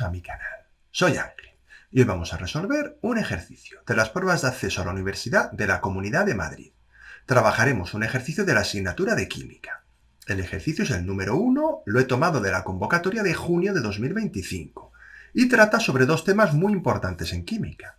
a mi canal. Soy Ángel y hoy vamos a resolver un ejercicio de las pruebas de acceso a la Universidad de la Comunidad de Madrid. Trabajaremos un ejercicio de la asignatura de Química. El ejercicio es el número 1, lo he tomado de la convocatoria de junio de 2025 y trata sobre dos temas muy importantes en química: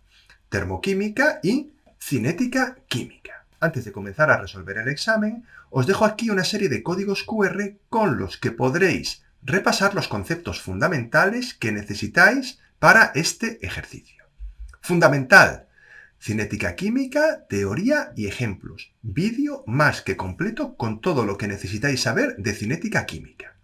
termoquímica y cinética química. Antes de comenzar a resolver el examen, os dejo aquí una serie de códigos QR con los que podréis repasar los conceptos fundamentales que necesitáis para este ejercicio. Fundamental: cinética química, teoría y ejemplos. Vídeo más que completo con todo lo que necesitáis saber de cinética química.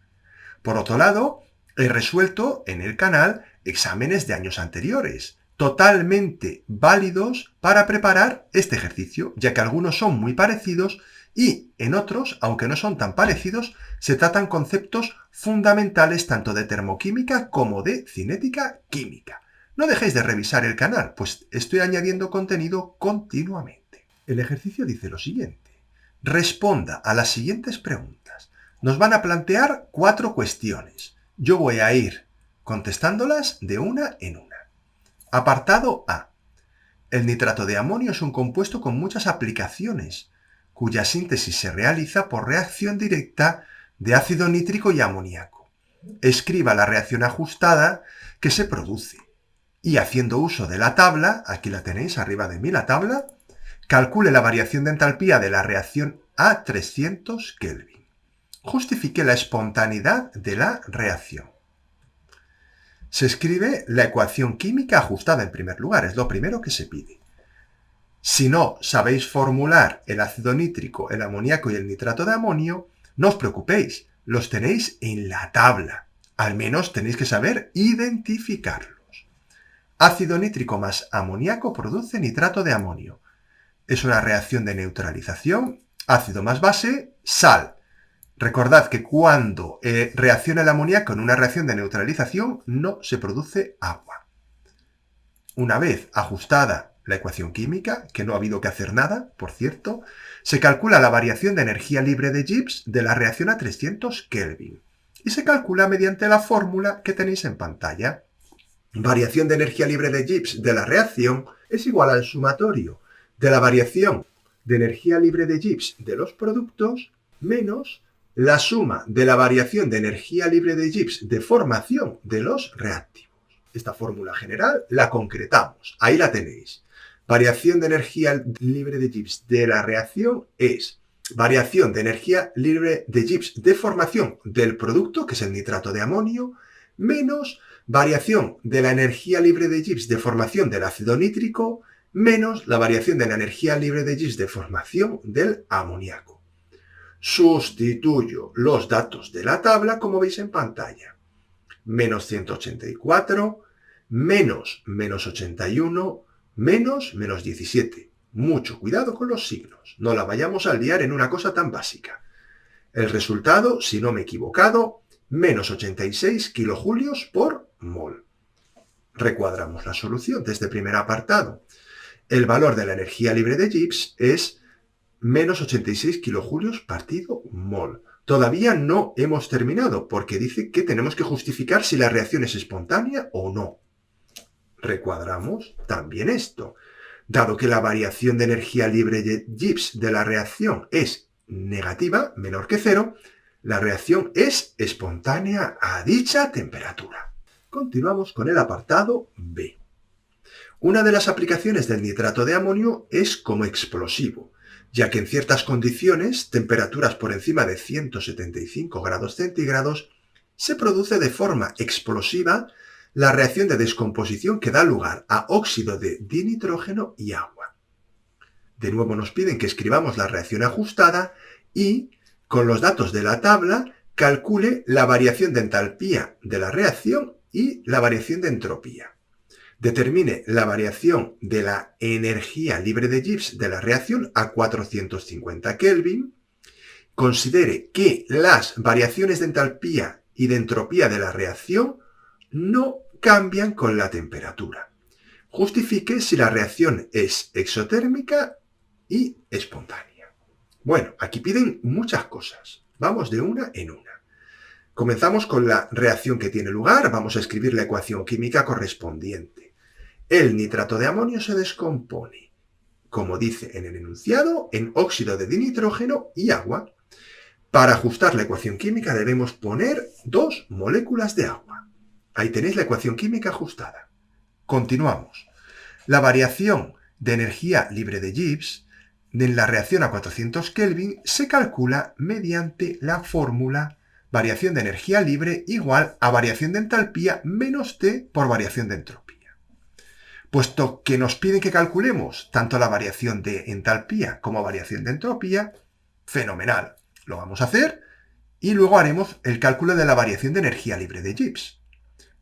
Por otro lado, he resuelto en el canal exámenes de años anteriores, totalmente válidos para preparar este ejercicio, ya que algunos son muy parecidos y en otros, aunque no son tan parecidos, se tratan conceptos fundamentales tanto de termoquímica como de cinética química. No dejéis de revisar el canal, pues estoy añadiendo contenido continuamente. El ejercicio dice lo siguiente: responda a las siguientes preguntas. Nos van a plantear 4 cuestiones. Yo voy a ir contestándolas de una en una. Apartado A. El nitrato de amonio es un compuesto con muchas aplicaciones, cuya síntesis se realiza por reacción directa de ácido nítrico y amoníaco. Escriba la reacción ajustada que se produce y, haciendo uso de la tabla, aquí la tenéis arriba de mí la tabla, calcule la variación de entalpía de la reacción a 300 Kelvin. Justifique la espontaneidad de la reacción. Se escribe la ecuación química ajustada en primer lugar, es lo primero que se pide. Si no sabéis formular el ácido nítrico, el amoníaco y el nitrato de amonio, no os preocupéis, los tenéis en la tabla. Al menos tenéis que saber identificarlos. Ácido nítrico más amoníaco produce nitrato de amonio. Es una reacción de neutralización, ácido más base, sal. Recordad que cuando reacciona el amoníaco en una reacción de neutralización, no se produce agua. Una vez ajustada la ecuación química, que no ha habido que hacer nada, por cierto, se calcula la variación de energía libre de Gibbs de la reacción a 300 Kelvin. Y se calcula mediante la fórmula que tenéis en pantalla. Variación de energía libre de Gibbs de la reacción es igual al sumatorio de la variación de energía libre de Gibbs de los productos menos la suma de la variación de energía libre de Gibbs de formación de los reactivos. Esta fórmula general la concretamos. Ahí la tenéis. Variación de energía libre de Gibbs de la reacción es variación de energía libre de Gibbs de formación del producto, que es el nitrato de amonio, menos variación de la energía libre de Gibbs de formación del ácido nítrico, menos la variación de la energía libre de Gibbs de formación del amoníaco. Sustituyo los datos de la tabla como veis en pantalla. Menos 184, menos 81, menos 17. Mucho cuidado con los signos, no la vayamos a liar en una cosa tan básica. El resultado, si no me he equivocado, menos 86 kilojulios por mol. Recuadramos la solución de este primer apartado. El valor de la energía libre de Gibbs es menos 86 kilojulios partido mol. Todavía no hemos terminado porque dice que tenemos que justificar si la reacción es espontánea o no. Recuadramos también esto. Dado que la variación de energía libre de Gibbs de la reacción es negativa, menor que 0, la reacción es espontánea a dicha temperatura. Continuamos con el apartado B. Una de las aplicaciones del nitrato de amonio es como explosivo, ya que en ciertas condiciones, temperaturas por encima de 175 grados centígrados, se produce de forma explosiva la reacción de descomposición que da lugar a óxido de dinitrógeno y agua. De nuevo nos piden que escribamos la reacción ajustada y, con los datos de la tabla, calcule la variación de entalpía de la reacción y la variación de entropía. Determine la variación de la energía libre de Gibbs de la reacción a 450 Kelvin. Considere que las variaciones de entalpía y de entropía de la reacción no cambian con la temperatura. Justifique si la reacción es exotérmica y espontánea. Bueno, aquí piden muchas cosas. Vamos de una en una. Comenzamos con la reacción que tiene lugar. Vamos a escribir la ecuación química correspondiente. El nitrato de amonio se descompone, como dice en el enunciado, en óxido de dinitrógeno y agua. Para ajustar la ecuación química debemos poner 2 moléculas de agua. Ahí tenéis la ecuación química ajustada. Continuamos. La variación de energía libre de Gibbs en la reacción a 400 Kelvin se calcula mediante la fórmula variación de energía libre igual a variación de entalpía menos T por variación de entropía. Puesto que nos piden que calculemos tanto la variación de entalpía como variación de entropía, fenomenal, lo vamos a hacer y luego haremos el cálculo de la variación de energía libre de Gibbs.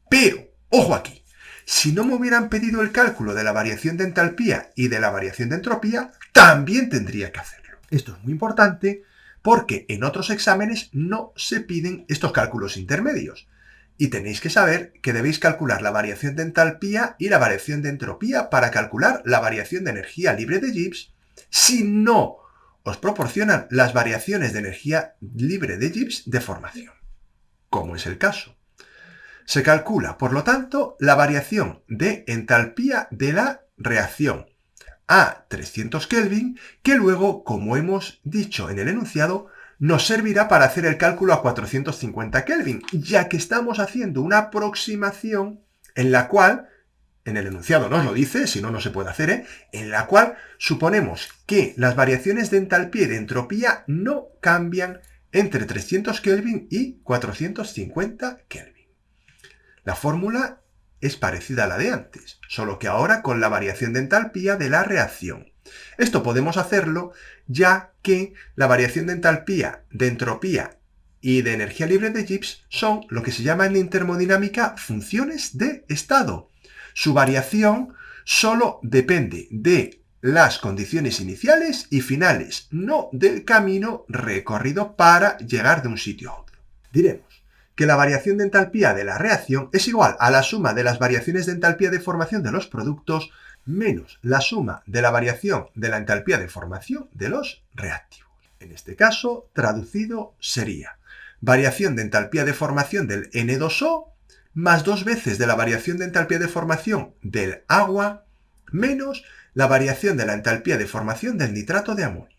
Pero, ojo aquí, si no me hubieran pedido el cálculo de la variación de entalpía y de la variación de entropía, también tendría que hacerlo. Esto es muy importante porque en otros exámenes no se piden estos cálculos intermedios. Y tenéis que saber que debéis calcular la variación de entalpía y la variación de entropía para calcular la variación de energía libre de Gibbs. Si no os proporcionan las variaciones de energía libre de Gibbs de formación, como es el caso. Se calcula, por lo tanto, la variación de entalpía de la reacción a 300 Kelvin, que luego, como hemos dicho en el enunciado, nos servirá para hacer el cálculo a 450 Kelvin, ya que estamos haciendo una aproximación en la cual, en el enunciado nos lo dice, si no, no se puede hacer, en la cual suponemos que las variaciones de entalpía y de entropía no cambian entre 300 Kelvin y 450 Kelvin. La fórmula es parecida a la de antes, solo que ahora con la variación de entalpía de la reacción. Esto podemos hacerlo ya que la variación de entalpía, de entropía y de energía libre de Gibbs son lo que se llama en termodinámica funciones de estado. Su variación solo depende de las condiciones iniciales y finales, no del camino recorrido para llegar de un sitio a otro. Diremos que la variación de entalpía de la reacción es igual a la suma de las variaciones de entalpía de formación de los productos menos la suma de la variación de la entalpía de formación de los reactivos. En este caso, traducido sería variación de entalpía de formación del N2O más 2 veces de la variación de entalpía de formación del agua menos la variación de la entalpía de formación del nitrato de amonio.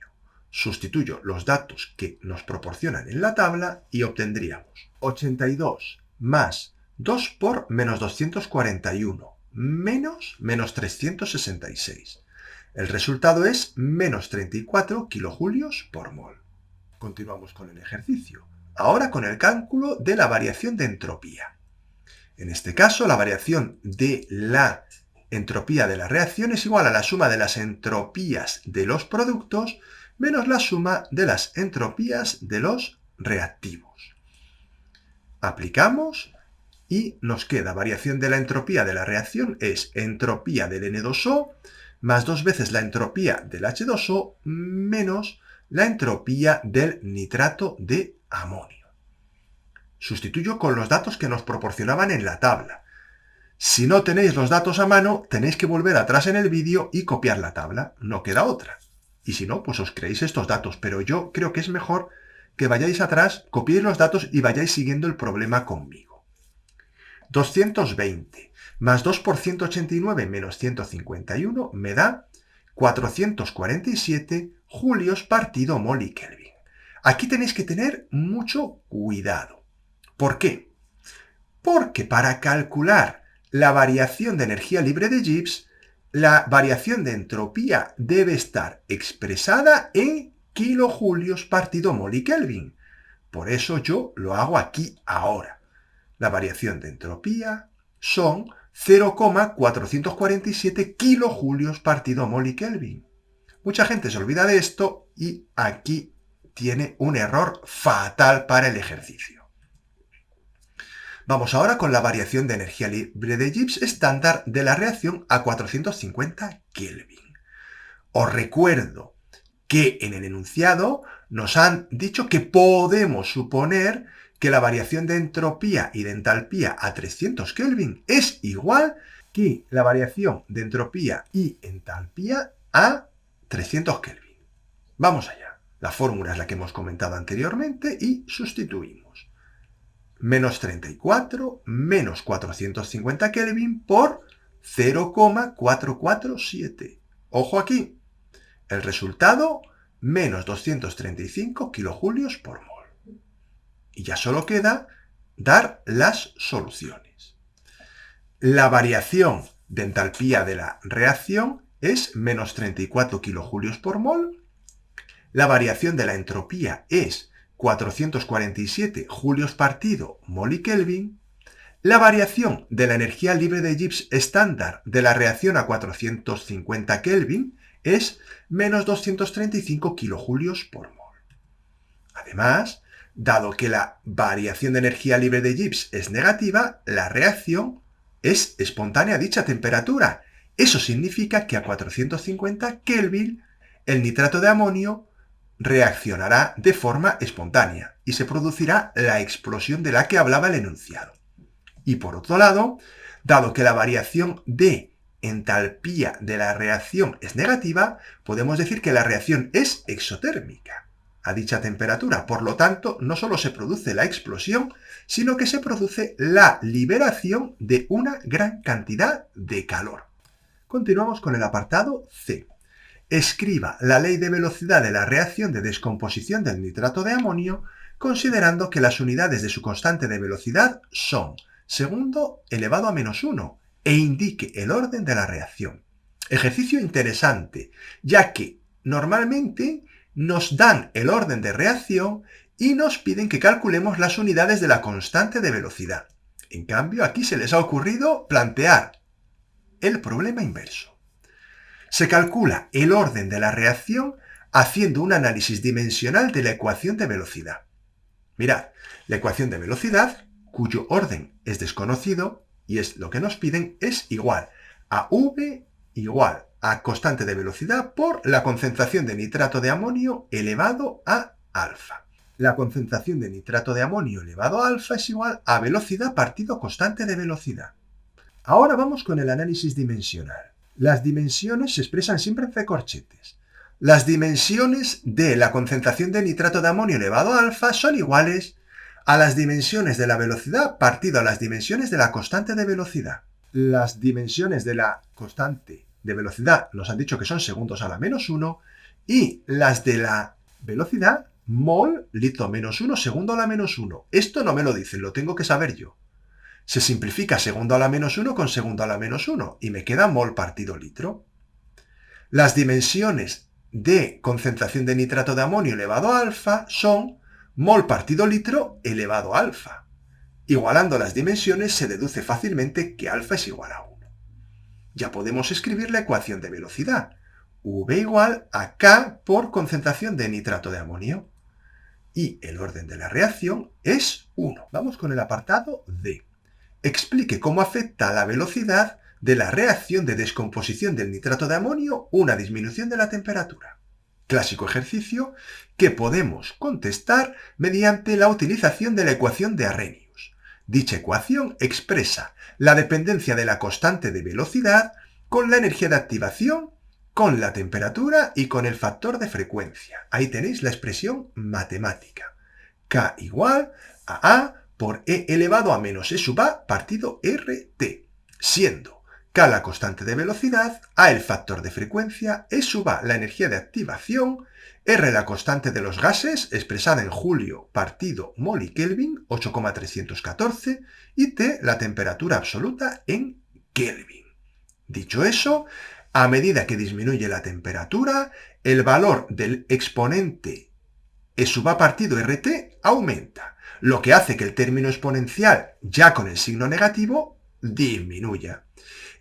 Sustituyo los datos que nos proporcionan en la tabla y obtendríamos 82 más 2 por menos 241 menos 366. El resultado es menos 34 kilojulios por mol. Continuamos con el ejercicio. Ahora con el cálculo de la variación de entropía. En este caso, la variación de la entropía de la reacción es igual a la suma de las entropías de los productos menos la suma de las entropías de los reactivos. Aplicamos y nos queda variación de la entropía de la reacción es entropía del N2O más 2 veces la entropía del H2O menos la entropía del nitrato de amonio. Sustituyo con los datos que nos proporcionaban en la tabla. Si no tenéis los datos a mano, tenéis que volver atrás en el vídeo y copiar la tabla. No queda otra. Y si no, pues os creéis estos datos. Pero yo creo que es mejor que vayáis atrás, copiéis los datos y vayáis siguiendo el problema conmigo. 220 más 2 por 189 menos 151 me da 447 julios partido mol y Kelvin. Aquí tenéis que tener mucho cuidado. ¿Por qué? Porque para calcular la variación de energía libre de Gibbs, la variación de entropía debe estar expresada en kilojulios partido mol y Kelvin. Por eso yo lo hago aquí ahora. La variación de entropía son 0,447 kilojulios partido mol y Kelvin. Mucha gente se olvida de esto y aquí tiene un error fatal para el ejercicio. Vamos ahora con la variación de energía libre de Gibbs estándar de la reacción a 450 Kelvin. Os recuerdo que en el enunciado nos han dicho que podemos suponer que la variación de entropía y de entalpía a 300 Kelvin es igual que la variación de entropía y entalpía a 300 Kelvin. Vamos allá. La fórmula es la que hemos comentado anteriormente y sustituimos. menos 34 menos 450 Kelvin por 0,447. Ojo aquí. El resultado, menos 235 kilojulios por mol. Y ya solo queda dar las soluciones. La variación de entalpía de la reacción es menos 34 kilojulios por mol. La variación de la entropía es 447 julios partido mol y Kelvin. La variación de la energía libre de Gibbs estándar de la reacción a 450 Kelvin es menos 235 kilojulios por mol. Además, dado que la variación de energía libre de Gibbs es negativa, la reacción es espontánea a dicha temperatura. Eso significa que a 450 Kelvin el nitrato de amonio reaccionará de forma espontánea y se producirá la explosión de la que hablaba el enunciado. Y por otro lado, dado que la variación de entalpía de la reacción es negativa, podemos decir que la reacción es exotérmica a dicha temperatura. Por lo tanto, no solo se produce la explosión, sino que se produce la liberación de una gran cantidad de calor. Continuamos con el apartado C. Escriba la ley de velocidad de la reacción de descomposición del nitrato de amonio, considerando que las unidades de su constante de velocidad son segundo elevado a menos 1 e indique el orden de la reacción. Ejercicio interesante, ya que normalmente nos dan el orden de reacción y nos piden que calculemos las unidades de la constante de velocidad. En cambio, aquí se les ha ocurrido plantear el problema inverso. Se calcula el orden de la reacción haciendo un análisis dimensional de la ecuación de velocidad. Mirad, la ecuación de velocidad, cuyo orden es desconocido, y es lo que nos piden, es igual a V igual a constante de velocidad por la concentración de nitrato de amonio elevado a alfa. La concentración de nitrato de amonio elevado a alfa es igual a velocidad partido constante de velocidad. Ahora vamos con el análisis dimensional. Las dimensiones se expresan siempre en recorchetes. Las dimensiones de la concentración de nitrato de amonio elevado a alfa son iguales a las dimensiones de la velocidad partido a las dimensiones de la constante de velocidad. Las dimensiones de la constante de velocidad nos han dicho que son segundos a la menos 1 y las de la velocidad mol litro menos 1 segundo a la menos 1. Esto no me lo dicen, lo tengo que saber yo. Se simplifica segundo a la menos 1 con segundo a la menos 1 y me queda mol partido litro. Las dimensiones de concentración de nitrato de amonio elevado a alfa son mol partido litro elevado a alfa. Igualando las dimensiones se deduce fácilmente que alfa es igual a 1. Ya podemos escribir la ecuación de velocidad. V igual a K por concentración de nitrato de amonio. Y el orden de la reacción es 1. Vamos con el apartado D. Explique cómo afecta a la velocidad de la reacción de descomposición del nitrato de amonio una disminución de la temperatura. Clásico ejercicio que podemos contestar mediante la utilización de la ecuación de Arrhenius. Dicha ecuación expresa la dependencia de la constante de velocidad con la energía de activación, con la temperatura y con el factor de frecuencia. Ahí tenéis la expresión matemática. K igual a A por E elevado a menos E sub A partido RT, siendo K la constante de velocidad, A el factor de frecuencia, E sub A la energía de activación, R la constante de los gases expresada en julio partido mol y Kelvin 8,314 y T la temperatura absoluta en Kelvin. Dicho eso, a medida que disminuye la temperatura, el valor del exponente E sub A partido RT aumenta, lo que hace que el término exponencial, ya con el signo negativo, disminuya.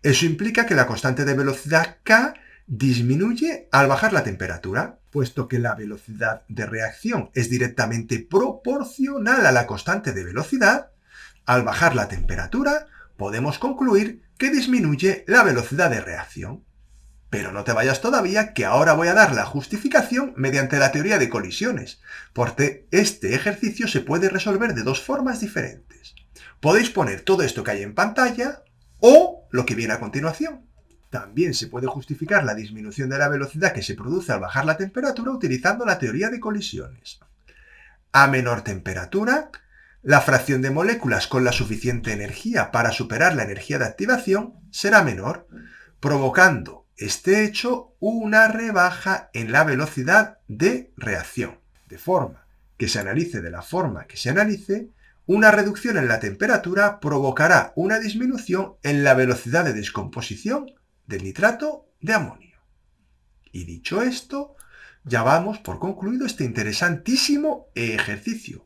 Eso implica que la constante de velocidad K disminuye al bajar la temperatura, puesto que la velocidad de reacción es directamente proporcional a la constante de velocidad. Al bajar la temperatura, podemos concluir que disminuye la velocidad de reacción. Pero no te vayas todavía, que ahora voy a dar la justificación mediante la teoría de colisiones, porque este ejercicio se puede resolver de dos formas diferentes. Podéis poner todo esto que hay en pantalla o lo que viene a continuación. También se puede justificar la disminución de la velocidad que se produce al bajar la temperatura utilizando la teoría de colisiones. A menor temperatura, La fracción de moléculas con la suficiente energía para superar la energía de activación será menor, provocando este hecho una rebaja en la velocidad de reacción. De forma que se analice de la forma que se analice, una reducción en la temperatura provocará una disminución en la velocidad de descomposición del nitrato de amonio. Y dicho esto, ya vamos por concluido este interesantísimo ejercicio.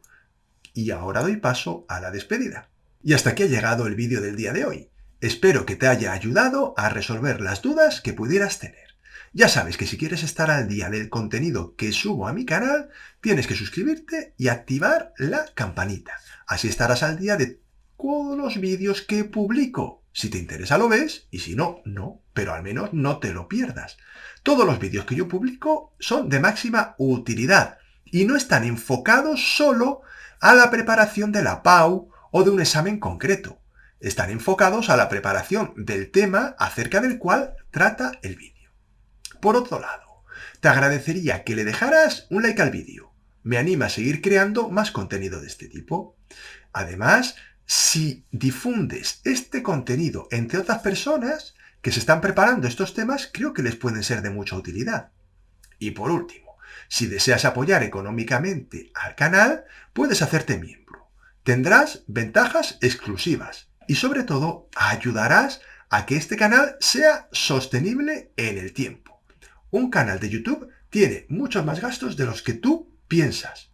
Y ahora doy paso a la despedida. Y hasta aquí ha llegado el vídeo del día de hoy. Espero que te haya ayudado a resolver las dudas que pudieras tener. Ya sabes que si quieres estar al día del contenido que subo a mi canal, tienes que suscribirte y activar la campanita. Así estarás al día de todos los vídeos que publico. Si te interesa lo ves y si no, no, pero al menos no te lo pierdas. Todos los vídeos que yo publico son de máxima utilidad y no están enfocados solo a la preparación de la PAU o de un examen concreto. Están enfocados a la preparación del tema acerca del cual trata el vídeo. Por otro lado, te agradecería que le dejaras un like al vídeo. Me anima a seguir creando más contenido de este tipo. Además, si difundes este contenido entre otras personas que se están preparando estos temas, creo que les pueden ser de mucha utilidad. Y por último, si deseas apoyar económicamente al canal, puedes hacerte miembro. Tendrás ventajas exclusivas y sobre todo ayudarás a que este canal sea sostenible en el tiempo. Un canal de YouTube tiene muchos más gastos de los que tú piensas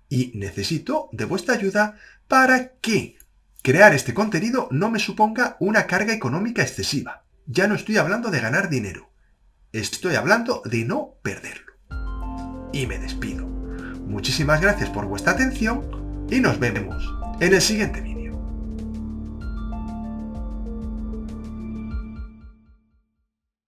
y necesito de vuestra ayuda para que crear este contenido no me suponga una carga económica excesiva. Ya no estoy hablando de ganar dinero, estoy hablando de no perderlo. Y me despido. Muchísimas gracias por vuestra atención y nos vemos en el siguiente vídeo.